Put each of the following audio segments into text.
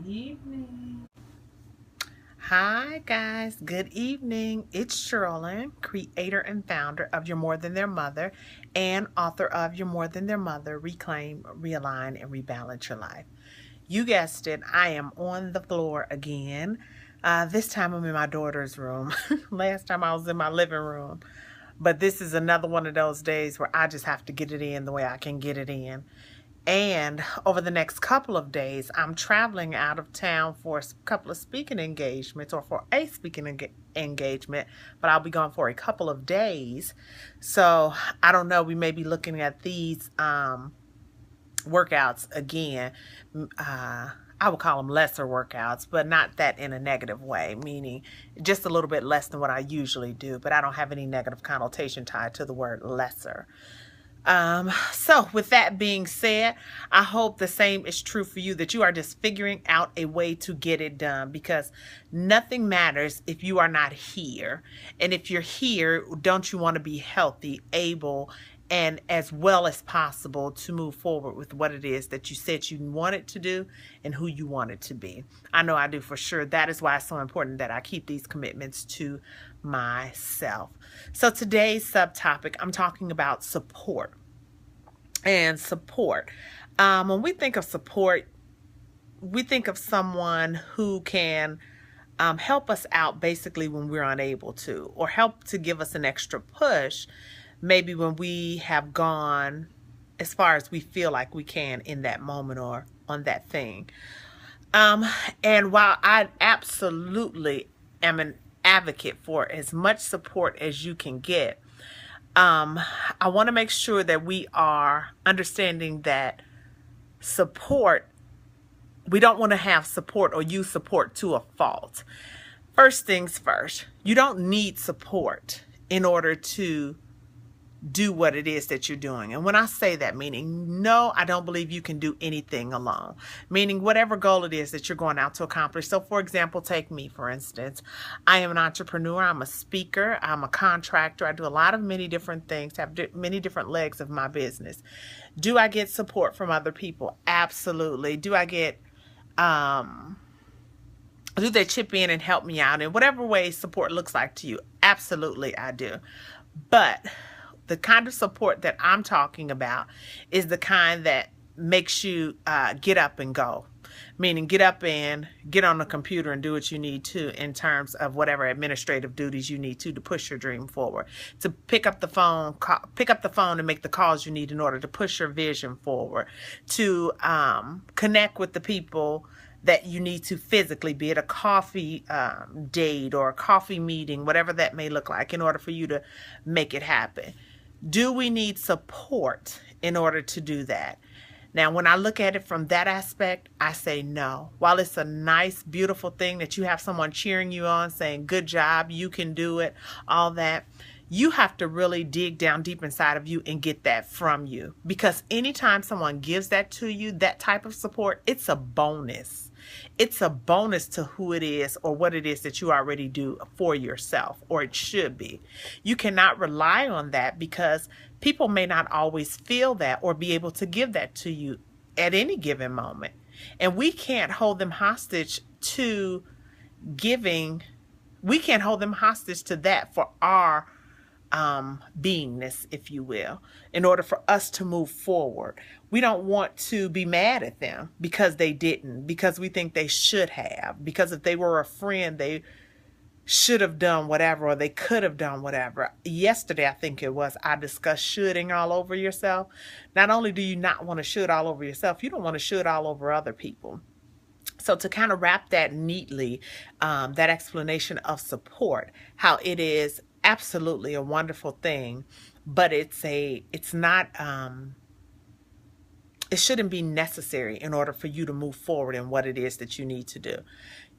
Evening. Hi guys, good evening. It's Sherilyn, creator and founder of You're More Than Their Mother and author of You're More Than Their Mother, Reclaim, Realign, and Rebalance Your Life. You guessed it, I am on the floor again. This time I'm in my daughter's room. Last time I was in my living room. But this is another one of those days where I just have to get it in the way I can get it in. And over the next couple of days, I'm traveling out of town for a couple of speaking engagements or for a speaking engagement, but I'll be gone for a couple of days. So I don't know, we may be looking at these workouts again. I would call them lesser workouts, but not that in a negative way, meaning just a little bit less than what I usually do, but I don't have any negative connotation tied to the word lesser. So with that being said, I hope the same is true for you, that you are just figuring out a way to get it done, because nothing matters if you are not here. And if you're here, don't you want to be healthy, able, and as well as possible to move forward with what it is that you said you wanted to do and who you want it to be? I know I do for sure. That is why it's so important that I keep these commitments to myself. So today's subtopic, I'm talking about support. And support. When we think of support, we think of someone who can help us out basically when we're unable to, or help to give us an extra push, maybe when we have gone as far as we feel like we can in that moment or on that thing. And while I absolutely am an advocate for as much support as you can get, I want to make sure that we are understanding that support, we don't want to have support or use support to a fault. First things first, you don't need support in order to do what it is that you're doing. And when I say that, meaning, no, I don't believe you can do anything alone, meaning whatever goal it is that you're going out to accomplish. So for example, take me, for instance. I am an entrepreneur. I'm a speaker. I'm a contractor. I do many different things, have many different legs of my business. Do I get support from other people? Absolutely. Do I get, do they chip in and help me out in whatever way support looks like to you? Absolutely, I do. But the kind of support that I'm talking about is the kind that makes you get up and go. Meaning get up and get on the computer and do what you need to in terms of whatever administrative duties you need to push your dream forward. To pick up the phone and make the calls you need in order to push your vision forward. To connect with the people that you need to physically, be it a coffee date or a coffee meeting, whatever that may look like, in order for you to make it happen. Do we need support in order to do that? Now, when I look at it from that aspect, I say no. While it's a nice, beautiful thing that you have someone cheering you on, saying, good job, you can do it, all that, you have to really dig down deep inside of you and get that from you. Because anytime someone gives that to you, that type of support, it's a bonus. It's a bonus to who it is or what it is that you already do for yourself, or it should be. You cannot rely on that because people may not always feel that or be able to give that to you at any given moment. And we can't hold them hostage to giving. We can't hold them hostage to that for our beingness, if you will, in order for us to move forward. We don't want to be mad at them because they didn't, because we think they should have, because if they were a friend, they should have done whatever, or they could have done whatever. Yesterday, I think it was, I discussed shoulding all over yourself. Not only do you not want to should all over yourself, you don't want to should all over other people. So to kind of wrap that neatly, that explanation of support, how it is absolutely a wonderful thing, but it shouldn't be necessary in order for you to move forward in what it is that you need to do.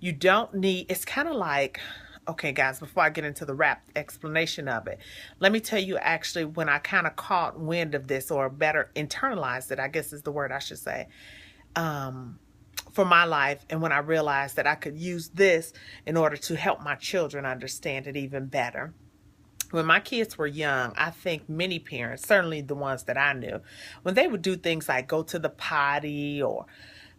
You don't need, it's kind of like, okay guys, before I get into the wrap explanation of it, let me tell you actually when I kind of caught wind of this, or better internalized it, I guess is the word I should say, for my life, and when I realized that I could use this in order to help my children understand it even better. When my kids were young, I think many parents, certainly the ones that I knew, when they would do things like go to the potty or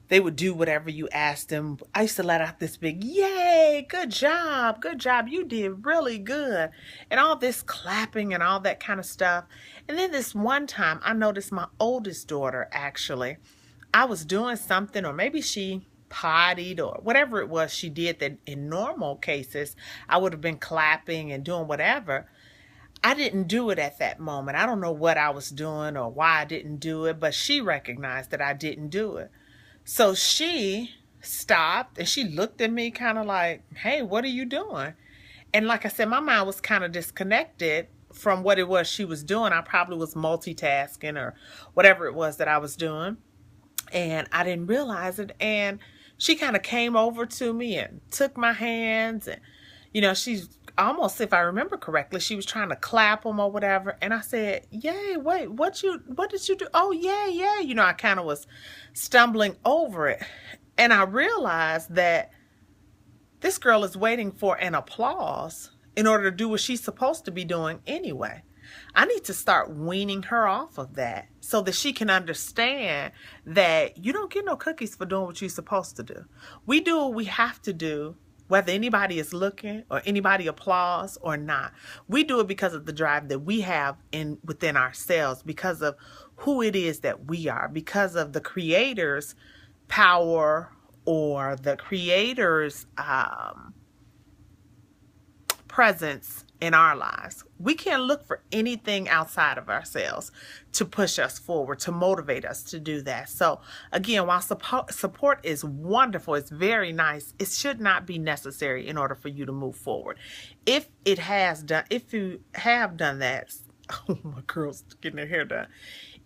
they would do whatever you asked them. I used to let out this big, yay, good job, you did really good. And all this clapping and all that kind of stuff. And then this one time, I noticed my oldest daughter, actually, I was doing something, or maybe she pottied or whatever it was she did that in normal cases, I would have been clapping and doing whatever. I didn't do it at that moment. I don't know what I was doing or why I didn't do it, but she recognized that I didn't do it. So she stopped and she looked at me kind of like, hey, what are you doing? And like I said, my mind was kind of disconnected from what it was she was doing. I probably was multitasking or whatever it was that I was doing. And I didn't realize it. And she kind of came over to me and took my hands. And, you know, she's almost, if I remember correctly, she was trying to clap them or whatever. And I said, yay, wait, what did you do? Oh, yeah, yeah. You know, I kind of was stumbling over it. And I realized that this girl is waiting for an applause in order to do what she's supposed to be doing anyway. I need to start weaning her off of that so that she can understand that you don't get no cookies for doing what you're supposed to do. We do what we have to do, whether anybody is looking or anybody applauds or not. We do it because of the drive that we have within ourselves, because of who it is that we are, because of the Creator's power or the Creator's presence in our lives. We can't look for anything outside of ourselves to push us forward, to motivate us to do that. So again, while support is wonderful, it's very nice, it should not be necessary in order for you to move forward. If you have done that, oh, my girl's getting her hair done.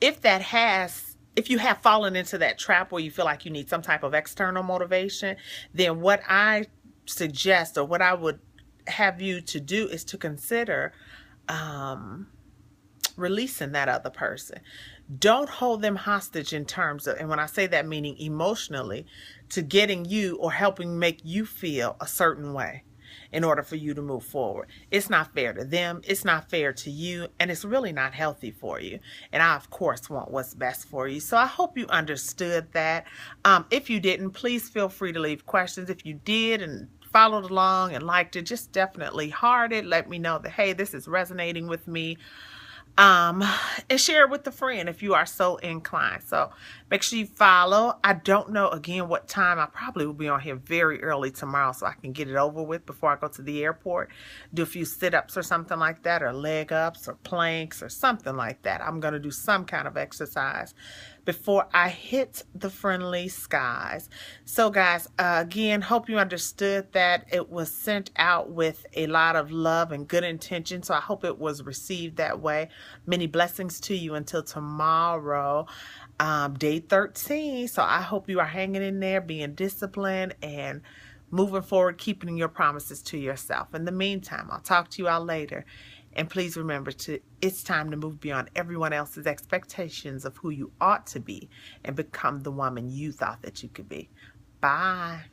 If you have fallen into that trap where you feel like you need some type of external motivation, then what I suggest, or what I would have you to do, is to consider releasing that other person. Don't hold them hostage in terms of, and when I say that, meaning emotionally, to getting you or helping make you feel a certain way in order for you to move forward. It's not fair to them, it's not fair to you, and it's really not healthy for you. And I, of course, want what's best for you. So I hope you understood that. If you didn't, please feel free to leave questions. If you did and followed along and liked it, just definitely heart it. Let me know that, hey, this is resonating with me. And share it with a friend if you are so inclined. So make sure you follow. I don't know, again, what time. I probably will be on here very early tomorrow so I can get it over with before I go to the airport. Do a few sit-ups or something like that, or leg ups or planks or something like that. I'm going to do some kind of exercise before I hit the friendly skies. So guys, again, hope you understood that it was sent out with a lot of love and good intention. So I hope it was received that way. Many blessings to you until tomorrow, day 13. So I hope you are hanging in there, being disciplined and moving forward, keeping your promises to yourself. In the meantime, I'll talk to you all later. And please remember, it's time to move beyond everyone else's expectations of who you ought to be and become the woman you thought that you could be. Bye.